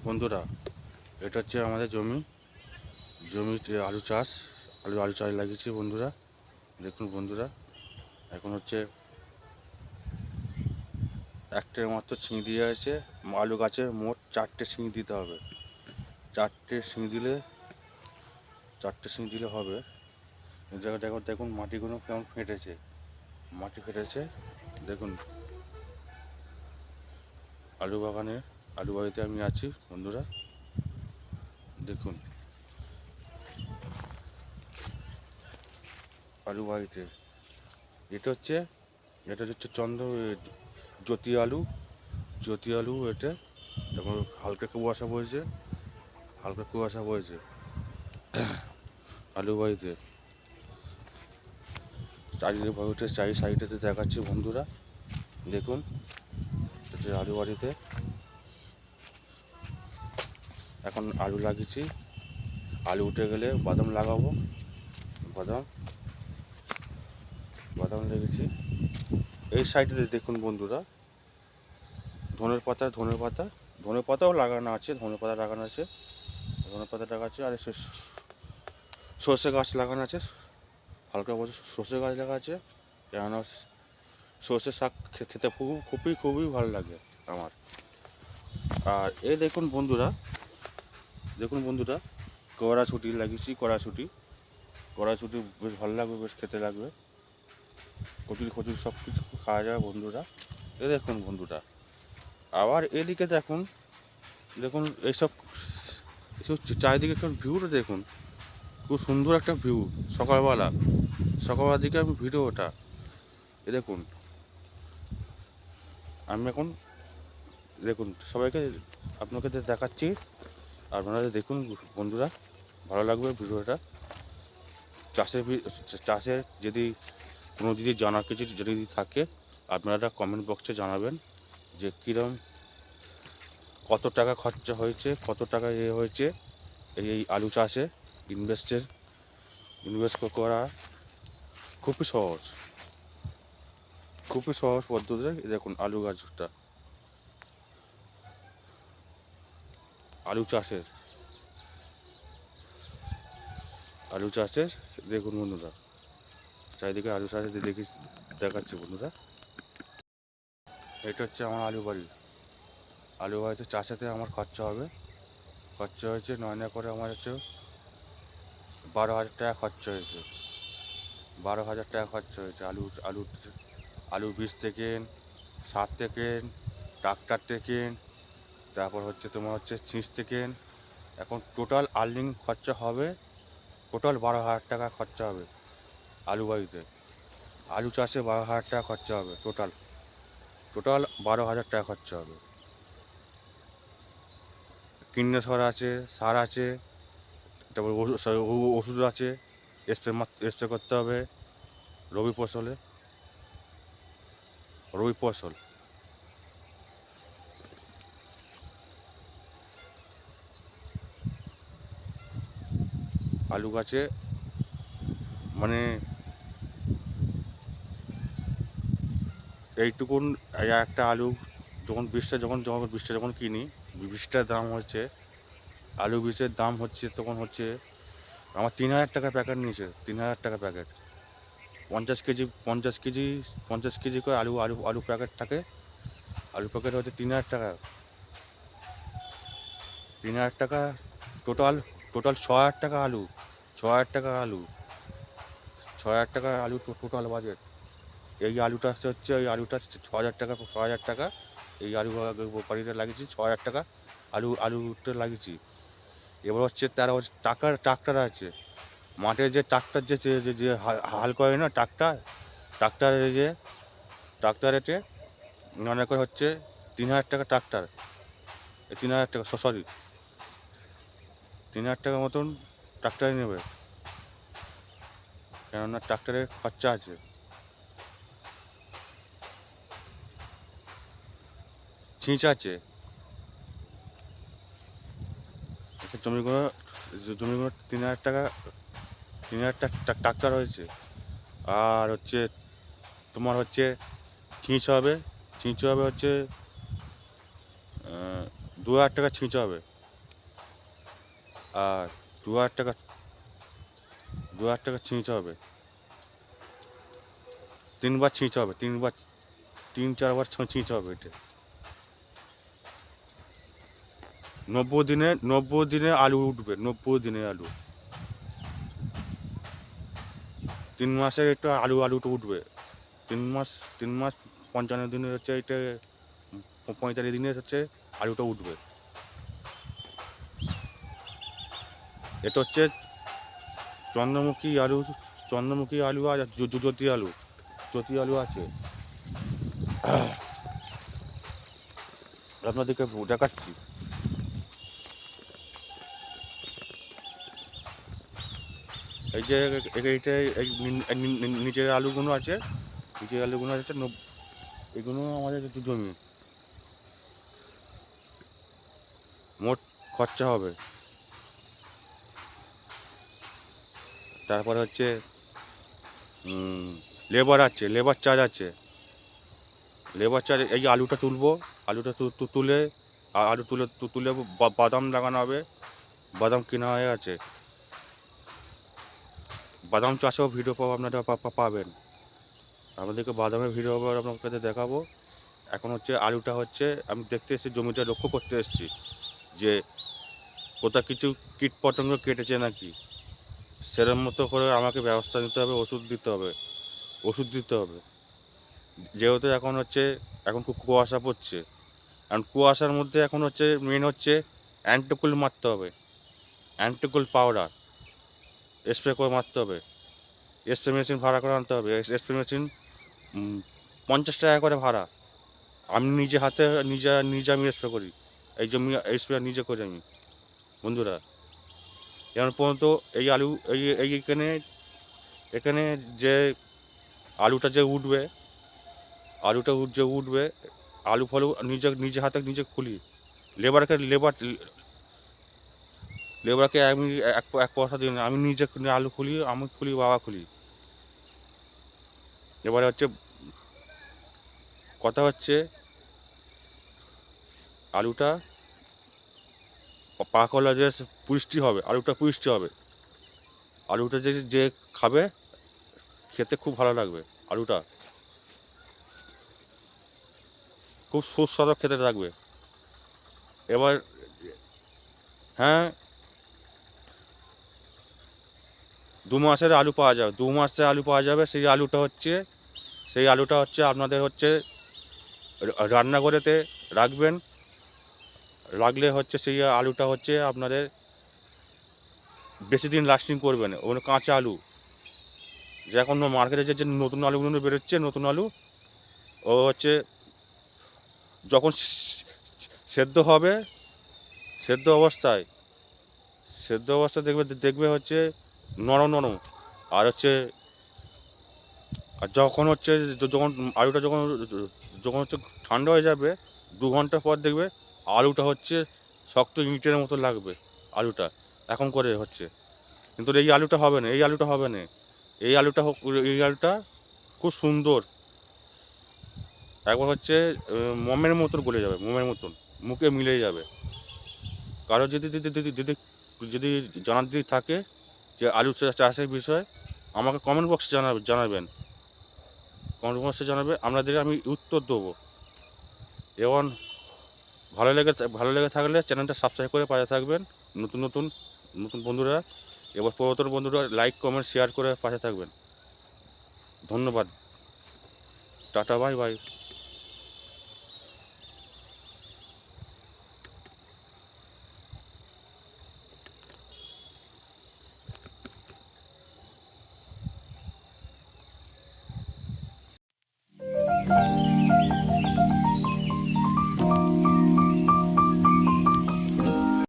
বন্ধুরা, এটা হচ্ছে আমাদের জমিতে আলু চাষ। আলু চাষ লাগিয়েছি বন্ধুরা। দেখুন বন্ধুরা, এখন হচ্ছে একটা মাত্র ছিঁড়ি দিয়ে আছে। আলু গাছে মোট 4টে ছিঁড়ি দিতে হবে। 4টে ছিঁড়ি দিলে হবে। এই জায়গাটা এখন দেখুন মাটিগুলো কেমন ফেটেছে, মাটি ফেটেছে। দেখুন আলু বাগানে, আলু বাড়িতে আমি আছি বন্ধুরা। দেখুন আলু বাড়িতে, এটা হচ্ছে জ্যোতি আলু। এটা এখন হালকা কুয়াশা পড়েছে আলু বাড়িতে। চারি সাইডেতে দেখাচ্ছি বন্ধুরা। দেখুন হচ্ছে আলু বাড়িতে এখন আলু লাগিয়েছি। আলু উঠে গেলে বাদাম লাগাবো। বাদাম লেগেছি এই সাইডে। দেখুন বন্ধুরা, ধনের পাতাও লাগানো আছে। ধনে পাতা লাগানো আছে আর সর্ষে গাছ লাগানো আছে। হালকা বছর সর্ষে গাছ লাগা আছে, কেননা সর্ষে শাক খেতে খুবই ভালো লাগে আমার। আর এই দেখুন বন্ধুরা, কড়াইশুঁটি লাগিয়েছি। কড়াইশুঁটি বেশ ভালো লাগবে, বেশ খেতে লাগবে। কচুরি সব কিছু খাওয়া যাবে বন্ধুরা। এ দেখুন বন্ধুরা, আবার এদিকে দেখুন এইসব চারিদিকে একটু ভিউটা দেখুন, খুব সুন্দর একটা ভিউ। সকালবেলার দিকে আমি ভিডিওটা এ দেখুন। আমি এখন আপনাকে দেখাচ্ছি। আপনারা দেখুন বন্ধুরা, ভালো লাগবে ভিডিওটা। চাষের যদি জানার কিছু যদি থাকে, আপনারা কমেন্ট বক্সে জানাবেন যে কীরকম কত টাকা খরচা হয়েছে, কত টাকা হয়েছে এই আলু চাষে। ইনভেস্ট করা খুবই সহজ পদ্ধতিতে। দেখুন আলু গাছটা, আলু চাষের দেখুন বন্ধুরা, চারিদিকে আলু চাষে দেখাচ্ছি বন্ধুরা। এটা হচ্ছে আমার আলু বাড়িতে চাষেতে আমার খরচা হয়েছে নয় করে আমার হচ্ছে 12,000 টাকা খরচা হয়েছে। 12,000 টাকা খরচা হয়েছে আলু বীজ থেকে, সার থেকে, ট্রাক্টর থেকে, তারপর হচ্ছে তোমার হচ্ছে ছিঁচ থেকে। এখন টোটাল আর্নিং খরচা হবে, টোটাল 12,000 টাকা খরচা হবে আলু বাড়িতে। আলু চাষে 12,000 টাকা খরচা হবে। টোটাল 12,000 টাকা খরচা হবে। কীটনাশক আছে, সার আছে, তারপর ওষুধ আছে, স্প্রে করতে হবে রবি ফসল। আলু গাছে মানে এইটুকুন একটা আলু যখন বীজটা কিনি, বীজটার দাম হচ্ছে, আলু বীজের দাম হচ্ছে তখন হচ্ছে আমার 3,000 টাকা প্যাকেট নিয়েছে। 3,000 টাকা প্যাকেট, 50 কেজি করে আলু প্যাকেট থাকে। আলু প্যাকেট হচ্ছে 3,000 টাকা। 3,000 টাকা টোটাল 6,000 টাকা আলু। 6,000 টাকা আলু টোটাল বাজেট। এই আলুটা হচ্ছে 6,000 টাকা। এই আলু বাড়িতে লাগিয়েছি 6,000 টাকা আলুটা লাগিয়েছি। এবার হচ্ছে তারা হচ্ছে ট্রাক্টর আছে মাঠে, যে ট্রাক্টর যে হাল করে না, ট্রাক্টরেতে মনে করে হচ্ছে 3,000 টাকা ট্রাক্টর। 3,000 টাকা 3,000 টাকা মতন ট্রাক্টরে নেবে, কেননা ট্রাক্টরের খরচা আছে। ছিঁচ আছে, জমিগুলো 3,000 টাকা ট্রাক্টর হয়েছে। আর হচ্ছে তোমার হচ্ছে ছিঁচ হবে হচ্ছে 2,000 টাকা ছিঁচ হবে। আর 2,000 টাকা ছিঁচতে হবে, 3 বার ছিঁচতে হবে, 3-4 বার ছিঁচতে হবে। এটা 90 দিনে আলু উঠবে, 90 দিনে আলু। 3 মাসের এটা আলুটা উঠবে। 3 মাস 55 দিনে হচ্ছে এটা, 45 দিনে হচ্ছে আলুটা উঠবে। এটা হচ্ছে চন্দ্রমুখী আলু আর জ্যোতি আলু আছে। আপনাদেরকে দেখাচ্ছি। এই যে এইটা নিচের আলুগুলো আছে, এগুলো আমাদের জমি। মোট খরচা হবে, তারপরে হচ্ছে লেবার চার্জ আছে। এই আলুটা তুলবো, তুলে বাদাম লাগানো হবে। বাদাম কেনা হয়ে আছে, বাদাম চাষেও ভিডিও আপনারা পাবেন। আপনাদেরকে বাদামের ভিডিও আপনাদের দেখাবো। এখন হচ্ছে আলুটা হচ্ছে আমি দেখতে এসেছি, জমিটা লক্ষ্য করতে এসেছি যে কোথাও কিছু কীটপতঙ্গ কেটেছে নাকি। সেরকম মতো করে আমাকে ব্যবস্থা নিতে হবে, ওষুধ দিতে হবে। যেহেতু এখন খুব কুয়াশা পড়ছে, কারণ কুয়াশার মধ্যে এখন হচ্ছে মেন হচ্ছে অ্যান্টিকুল মারতে হবে, অ্যান্টিকুল পাউডার স্প্রে করে মারতে হবে। স্প্রে মেশিন ভাড়া করে আনতে হবে। স্প্রে মেশিন 50 টাকা করে ভাড়া। আমি নিজে হাতে আমি স্প্রে করি, স্প্রে নিজে করি আমি। বন্ধুরা, এখন পর্যন্ত এই আলু এখানে যে আলুটা যে উঠবে, আলু ফালু নিজে হাতে নিজে খুলি। লেবারকে আমি এক পয়সা দিই না, আমি নিজে আলু খুলি, বাবা খুলি। এবারে হচ্ছে কথা হচ্ছে আলুটা পাক হলে যে পুষ্টি হবে, আলুটা যে খাবে খেতে খুব ভালো লাগবে। আলুটা খুব সুস্বাদু খেতে লাগবে। এবার হ্যাঁ, 2 মাসের আলু পাওয়া যাবে, 2 মাসের আলু পাওয়া যাবে। সেই আলুটা হচ্ছে আপনাদের হচ্ছে রান্না করেতে রাখবেন। রাখলে হচ্ছে সেই আলুটা হচ্ছে আপনাদের বেশি দিন লাস্টিং করবে না। ওগুলো কাঁচা আলু, যে এখন মার্কেটে যে নতুন আলুগুলো বেরোচ্ছে, নতুন আলু, ও হচ্ছে যখন সেদ্ধ হবে, সেদ্ধ অবস্থায় দেখবে হচ্ছে নরম। আর যখন আলুটা যখন হচ্ছে ঠান্ডা হয়ে যাবে, 2 ঘন্টা পর দেখবে আলুটা হচ্ছে শক্ত ইঁটের মতো লাগবে। আলুটা এখন করে হচ্ছে, কিন্তু এই আলুটা হবে না। এই আলুটা খুব সুন্দর, একবার হচ্ছে মোমের মতন গলে যাবে, মুখে মিলে যাবে। কারো যদি জানার দিকে থাকে যে আলু চাষের বিষয়ে, আমাকে কমেন্ট বক্সে জানাবেন। আপনাদের আমি উত্তর দেবো। এবং ভালো লেগে থাকলে চ্যানেলটা সাবস্ক্রাইব করে পাশে থাকবেন। নতুন বন্ধুরা, এবার পুরাতন বন্ধুরা লাইক কমেন্ট শেয়ার করে পাশে থাকবেন। ধন্যবাদ, টাটা, বাই বাই।